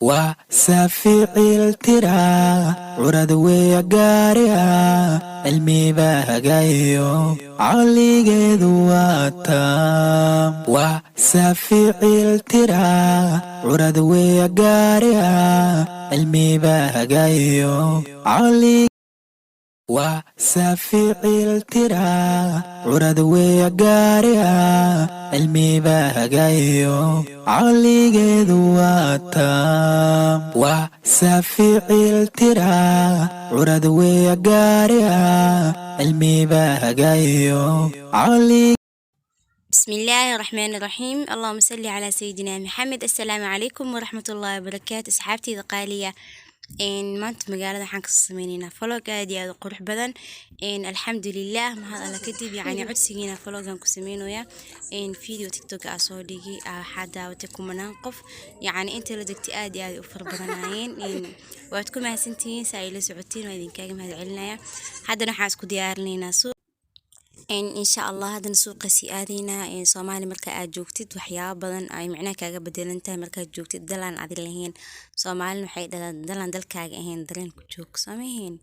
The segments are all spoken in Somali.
وسافعي الترا عرض ويقاريا علمي بهجايو علي قدواتا وسافعي الترا عرض ويقاريا علمي بهجايو علي وسافعي الترا عرض ويقاريا علمي بهجايو علي قدواتا وسافعي الترا عرض ويقاريا علمي بهجايو علي. بسم الله الرحمن الرحيم. اللهم صل على سيدنا محمد. السلام عليكم ورحمة الله وبركاته. أصحابتي الغالية maanta magaalada waxaan ka sameynayna vlog aad iyo aad u qurux badan alxamdulillaah mahad alla kadib codsigiina vlogan ku sameynaya video tiktok ah soo dhigi waxaa daawatay kumanaan qof inta la degtay aad iyo aad u far badanayeen waad ku mahadsantihiin saa ila socotiin waa idinkaaga mahad celinaya haddana waxaan isku diyaarinaynaa إن شاء الله هذا نسوق سيادينا صومالي مركا أجوكتد وحياة بدن أي معناه كاجا بدل أنت مركا جوكتد دلان عدلهين صومالي نحيد دلان دل كاجا هين دلان كجوك صامهين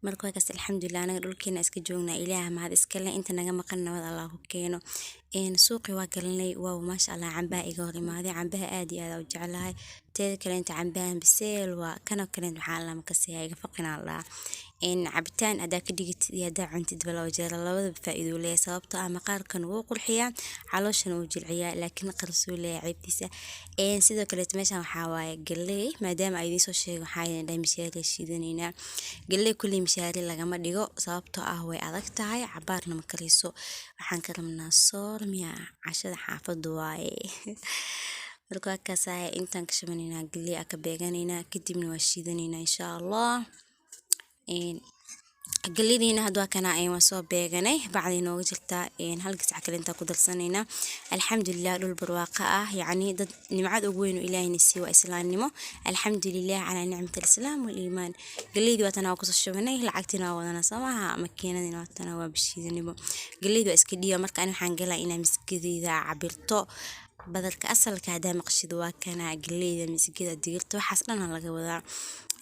مركا كاس الحمد لله أنا أقول كنا إسك جونا إله ما هذا إسكلا أنت نجا مقلنا وذا الله كينو سوقي واكلني واو ما شاء الله عم باقي قولي ما هذه عم بها آدي هذا وجعلها تذكر أنت عم بها بسيل وكانوا كلين حالة مكسيها يفقنا الله cabitaan adaa ka dhigtid iyo adaa cuntid bala wajeera labada faa'iido leh sababtoo ah maqaarkan wuu qurxiyaa calooshan wuu jilciyaa laakiin qarsuu leeyahay ceebtiisa sidoo kale meeshan waxaa waaye galley maadaama ay idin soo sheegay waxaa idin mishaari shiidanayna galley kulli mishaari lagama dhigo sababtoo ah way adag tahay cabaarna ma kariso waxaan ka rabnaa soor miya cashada xaafadu waaye markaa kaasay intaan ka shabanayna galley aka beeganayna kadibna waa shiidanayna insha Allah قليدينا هدوا كنا وصو بيغاني بعد نوغ جلتا هل قسع كلنتا كدرسانينا الحمد لله للبرواقة ضد نمعاد أقوين إلهي نسي وإسلام نمو الحمد لله على نعمة الإسلام والإيمان قليدي واتنا وقص الشبني لعقتنا وضنا سماها مكينا دينا واتنا وبشيد نمو قليدي وإسكدية مركا أنا حانقلا إنا مسكدي ذا عبرتو بدلك أصل كهدا مقشد واكنا قليدي مسكدة ديرتو حسنا لغا وضع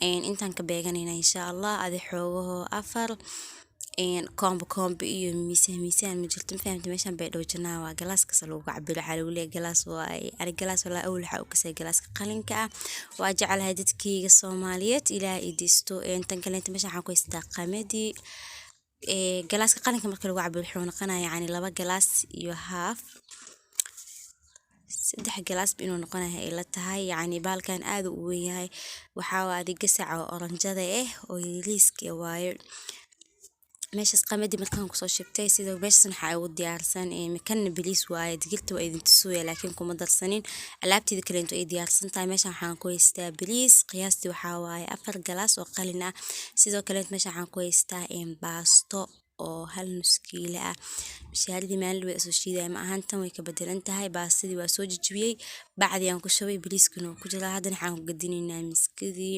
intaan ka beeganayna insha Allah adi xoogaho afar combo iyo miisaan ma jirto fahamta meeshan bay dhowjana waa galaaska lagu cabiro xalawle galaas waa galaas wala awl waxa uu ka say galaaska qalinka ah waa jecelahay dadkayga Soomaaliyeed ilaa idisto tan kale inta meeshan waxaan ku istaa qamadi galaaska qalinka marka lagu cabiro wuxuu noqonayaa laba galaas iyo half saddex galaas inuu noqonahay ila tahay baalkan aad u weyn yahay waxa waadi gasaca oranjada oo yiriiska waayo meeshas qamadi markaan ku soo shibtay sidoo meeshan waxa uu diyaarsan makan biliis waaye digirta waa idin tusooya laakiin kuma darsanin alaabtida kale inta ay diyaarsan tahay meeshan waxaan ku haystaa biliis qiyaastii waxa waaye 4 galaas oo qalin ah sidoo kale meeshan waxaan ku haystaa baasto oo hal nus kiilo ah mishaaridi maalin way soo shiiday ma ahan tan way ka bedelan tahay baastidii waa soo jijibiyay bacdi aan ku shubay biliiskuna ku jira haddana waxaan ku gadinaynaa miskadii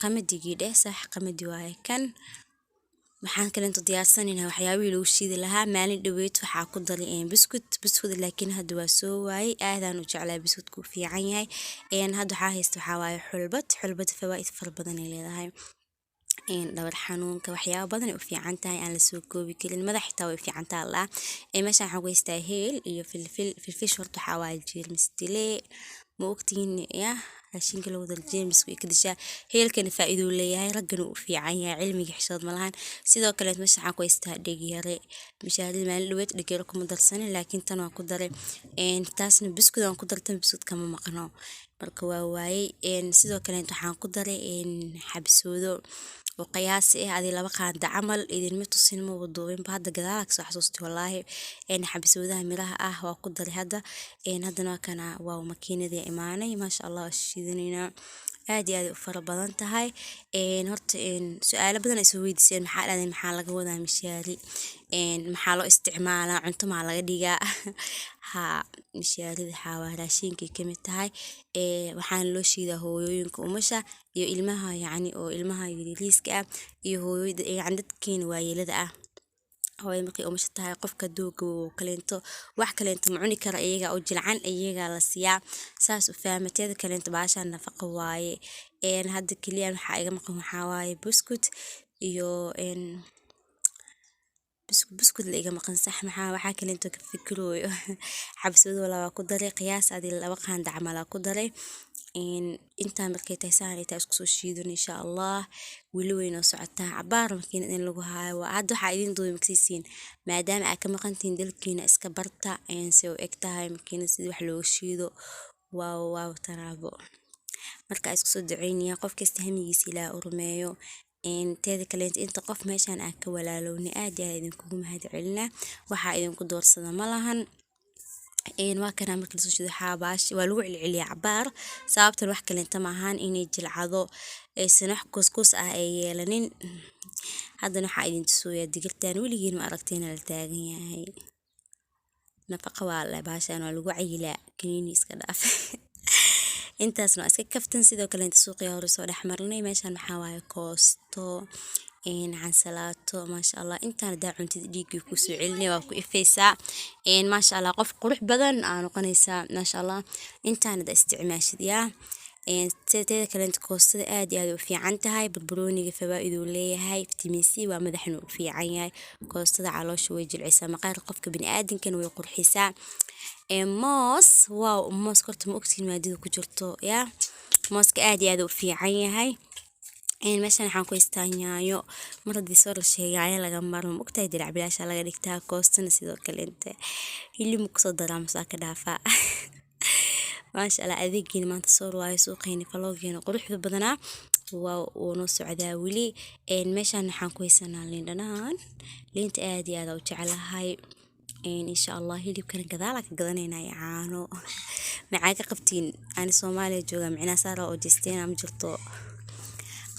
qamadigi sax qamadi waaye kan waxaan kale inta diyaarsanaynaa waxyaabihii lagu shiidi lahaa maalin dhaweyd waxaa ku daray buskut laakiin hadda waa soo waayay aadaan u jeclaa buskutku fiican yahay hadda waxaa haysta waxaa waaye xulbad fawaa'id far badan ay leedahay دور حنونك وحياة بدن وفي tahay aan la soo koobi karin madax xitaa way fiican tahay la meeshan waxa ku haystaa heel iyo filfil shorto xawaal jeermis dile ma ogtiin raashinka loo wada jeermis way ka dishaa heelkan faa'iido leeyahay ragana u fiican yahay cilmiga xishood ma lahan sidoo kale meeshan waxa ku haystaa dhegiyare mishaarida maalin dhaweyd dhegiyare kuma darsanin laakiin tan waa ku daray taasna biskud aan ku dartan biskud kama maqno marka waa waayay sidoo kale waxaan ku daray xabsoodo وقياس هذه لبقى عمل إذا المتو سينما والضوين بهذا جذاك صح صوتي والله حبسوا ذا مراها وقدر هذا هذا ما كان واو ماكينة ذي إيماني ما شاء الله الشيذنينا هذه فر بدن تهاي هرت سؤال بدنا نسوي دسين محل هذا محل جوده مشاري محله استعماله عنتم على جديجا ها مشاري حاول راشينك كم تهاي وحان لو شيء هو ينكو مشى iyo ilmaha oo ilmaha yiriiska iyo hooyada عندك كين وايلada hooyada markay umasha tahay qofka dooga oo kaleento wax kaleento ma cuni kara iyaga oo jilcan iyaga la siiyaa saas u fahmateeda kaleento baashaan nafaqo waaye hadda kaliya waxa iga maqan waxa waaye buskut iyo buskut la iga maqan sax waxa kaleento ka fikirooyo xabsado laba ku daray qiyaas adii laba qaanda camal ku daray inta markay tahay saanayta isku soo shiidan insha Allah wili weyn oo socota cabaar markiina in lagu haayo hadda waxa idin dooyo maksiisiin maadaama aad ka maqantiin dalkiina iska barta si oo egtahay markiina sidii wax loo shiido waaw taraabo marka isku soo duceynaya qof kasta hamigiisa ilaa urmeeyo teeda kale inta qof meeshan aad ka walaalowni aad iyo idin kugu mahadcelina waxa idin ku doorsada malahan waa kana markii la soo shido xabaash waa lagu celceliyaa cabaar sababtan wax kale inta ma ahaan inay jilcado aysan wax kuskus ah ay yeelanin haddana waxa idin tusooyaa digirtaan weligiin ma aragteen la taagan yahay nafaqa waa la baashaan waa lagu cayilaa kaniini iska dhaaf intaasna iska kaftan sidoo kale inta suuqiga hore soo dhaxmarnay meeshan waxa waaye koosto cansalaato maasha Allah intaan daa cuntida dhiigii ku soo celinay waa ku ifaysaa maasha Allah qof qurux badan aan noqonaysaa maasha Allah intaan da isticmaashid yaa teeda kale inta koostada aad iyo aad u fiican tahay barbarooniga fawaa'ido leeyahay vitamin C waa madaxna u fiican yahay koostada caloosha way jilcisaa maqaar qofka bini'aadinkan way qurxisaa moos moos korta ma ogtiin maadada ku jirto yaa mooska aad iyo aad u fiican yahay meeshan waxaan ku istaanyaayo mar haddii soo la sheegaayo laga marmo ogtahay dirac bilaasha laga dhigtaa koostana sidoo kale inta hilib kusoo daraa masaa ka dhaafaa maasha Allah adeegiina maanta soo waayo suuqeena faloogeena quruxda badanaa waa noo socdaa weli meeshan waxaan ku haysanaa liin dhanaan liinta aad iyo aad u jecelahay insha Allah hilibkan gadaal ka gadanaynaa caano macaa ka qabtiin aan Soomaaliya jooga micna saara oo disteen am jirto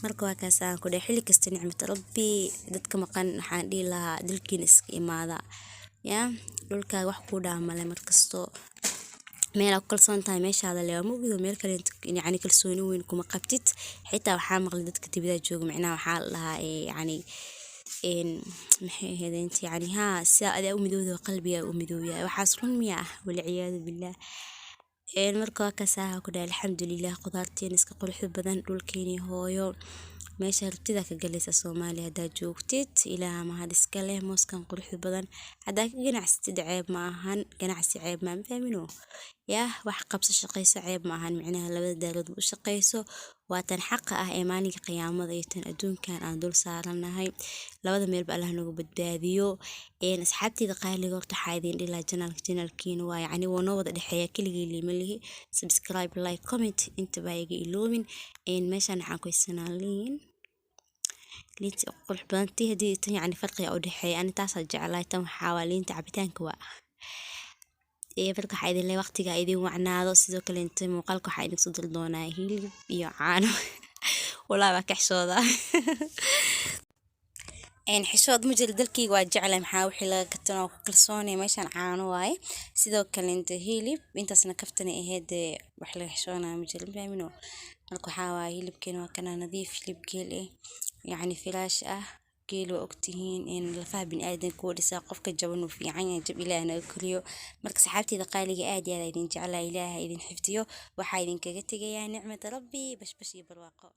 marka waa kaasaan ku xilli kasta nicmada rabbi dadka maqan waxaan dhihi lahaa dalkiina iska imaada yaa dhulka wax ku dhaamale markasto meel kalsoon tahay meeshaada leeyahay muuqdo meel kale yani kalsooni weyn kuma qabtid xitaa waxa maqlay dadka dibada jooga micna waxa la yani maxay heedeent yani saada u midowda qalbiga u midowya waxaas run miya wal ciyaad billah marka ka saaha ku dhaal alxamdulillah qudaarteen iska qurux badan dhulkeeni hooyo meesha rabtida ka galaysa Soomaaliya hada joogtid ilaa ma had iska leh mooskan qurux badan hada ganacsi ceeb ma ahan ganacsi ceeb ma fahmino yaa wax qabso shaqayso ceeb ma ahan micnaha labada daarood u shaqayso waa tan xaq ah ee maalinka qiyaamada iyo tan adduunkan aan dul saaranahay labada meel ba Allah nagu badbaadiyo asxaabtida qaaliga horta xaydin dhila channelkiina waa yani wano wada dhaxeeya kaliya liimalihi subscribe like comment inta baa iga iloomin meeshan waxaan ku haysanaa liinta qurux badan hadii tan yani farqiga u dhaxeeya ani taas jecelahay tan waxa waa liinta cabitaanka waa marka waxaa idin leeyahay waqtiga idin wacnaado sidoo kale inta muuqaalka waxaa idin soo diri doonaa hilib iyo caano walaa waa ka xishooda xishood mujil dalkii waa jeclay maxaa wixii laga gatano kalsoonay meeshan caano waaye sidoo kale inta hilib intaasna kaftana ahayd wax laga xishoonaa mujil faamino marka waxa waaye hilibkeena waa kana nadiif hilib geel yani filaash ah geel oo ogtihiin in lafaha bini'aadanka oo dhisa qofka jaban uu fiican yahay jab ilaahna kaliyo marka saxaabtida qaaliga aad iyo aad idin jeclaa ilaahay idin xifdiyo waxa idin kaga tagayaa nicmada rabbi bash iyo barwaaqo